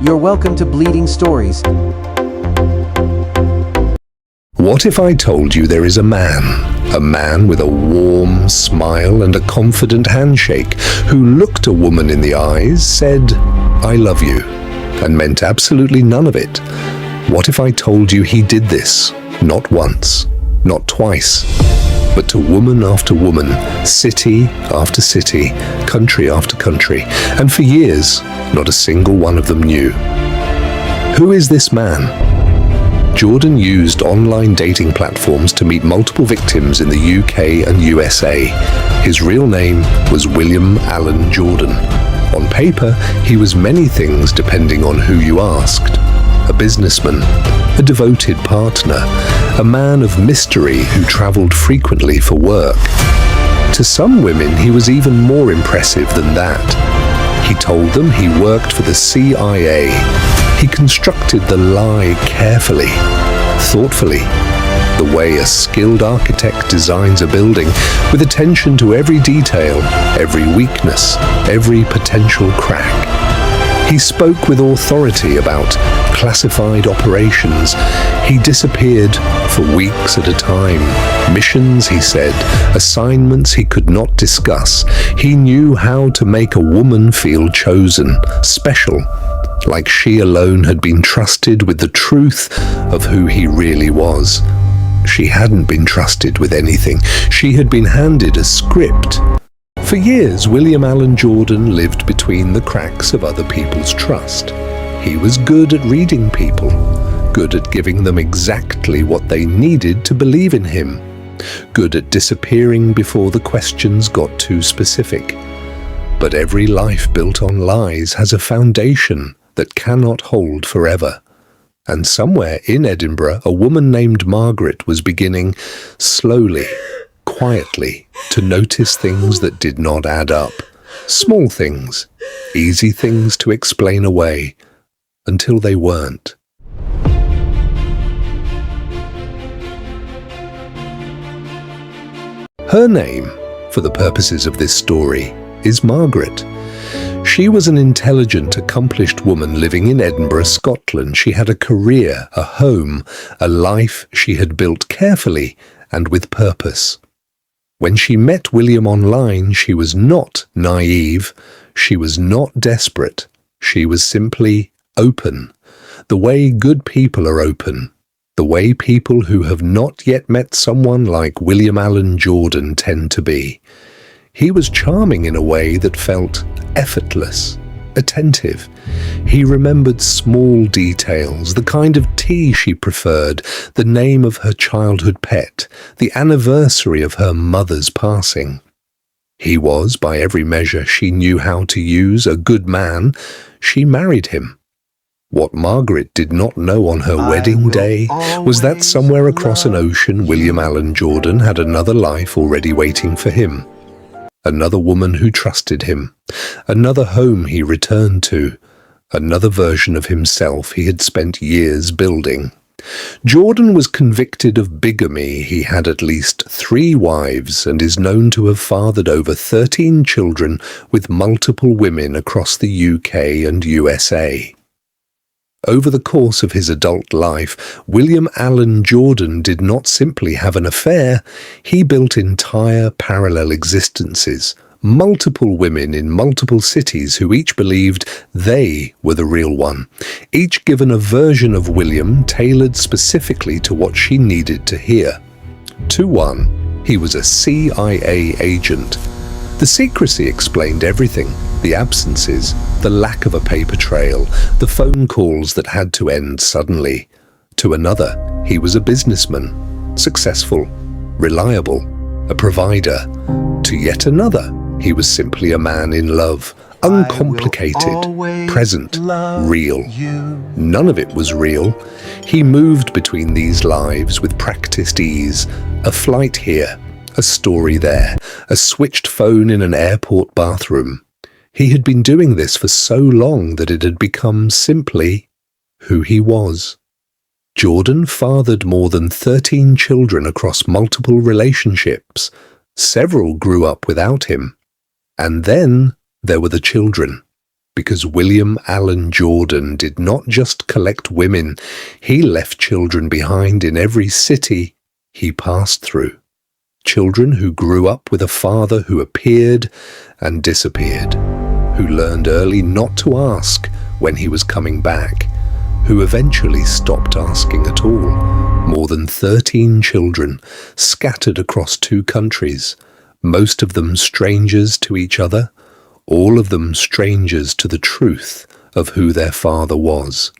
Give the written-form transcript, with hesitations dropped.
You're welcome to Bleeding Stories. What if I told you there is a man with a warm smile and a confident handshake, who looked a woman in the eyes, said, "I love you," and meant absolutely none of it? What if I told you he did this, not once, not twice, but to woman after woman, city after city, country after country, and for years, not a single one of them knew? Who is this man? Jordan used online dating platforms to meet multiple victims in the UK and USA. His real name was William Allen Jordan. On paper, he was many things depending on who you asked. A businessman, a devoted partner, a man of mystery who traveled frequently for work. To some women, he was even more impressive than that. He told them he worked for the CIA. He constructed the lie carefully, thoughtfully, the way a skilled architect designs a building, with attention to every detail, every weakness, every potential crack. He spoke with authority about classified operations. He disappeared for weeks at a time. Missions, he said, assignments he could not discuss. He knew how to make a woman feel chosen, special, like she alone had been trusted with the truth of who he really was. She hadn't been trusted with anything. She had been handed a script. For years, William Allen Jordan lived between the cracks of other people's trust. He was good at reading people, good at giving them exactly what they needed to believe in him, good at disappearing before the questions got too specific. But every life built on lies has a foundation that cannot hold forever. And somewhere in Edinburgh, a woman named Margaret was beginning, slowly, quietly, to notice things that did not add up. Small things, easy things to explain away, until they weren't. Her name, for the purposes of this story, is Margaret. She was an intelligent, accomplished woman living in Edinburgh, Scotland. She had a career, a home, a life she had built carefully and with purpose. When she met William online, she was not naive, she was not desperate, she was simply open, the way good people are open, the way people who have not yet met someone like William Allen Jordan tend to be. He was charming in a way that felt effortless, attentive. He remembered small details, the kind of tea she preferred, the name of her childhood pet, the anniversary of her mother's passing. He was, by every measure she knew how to use, a good man. She married him. What Margaret did not know on her wedding day was that somewhere across an ocean, William Allen Jordan had another life already waiting for him. Another woman who trusted him, another home he returned to, another version of himself he had spent years building. Jordan was convicted of bigamy. He had at least 3 wives and is known to have fathered over 13 children with multiple women across the UK and USA. Over the course of his adult life, William Allen Jordan did not simply have an affair, he built entire parallel existences, multiple women in multiple cities who each believed they were the real one, each given a version of William tailored specifically to what she needed to hear. To one, he was a CIA agent. The secrecy explained everything, the absences, the lack of a paper trail, the phone calls that had to end suddenly. To another, he was a businessman, successful, reliable, a provider. To yet another, he was simply a man in love, uncomplicated, present, real. None of it was real. He moved between these lives with practiced ease, a flight here, a story there, a switched phone in an airport bathroom. He had been doing this for so long that it had become simply who he was. Jordan fathered more than 13 children across multiple relationships. Several grew up without him. And then there were the children. because William Allen Jordan did not just collect women, he left children behind in every city he passed through. Children who grew up with a father who appeared and disappeared, who learned early not to ask when he was coming back, who eventually stopped asking at all. More than 13 children scattered across 2 countries, most of them strangers to each other, all of them strangers to the truth of who their father was.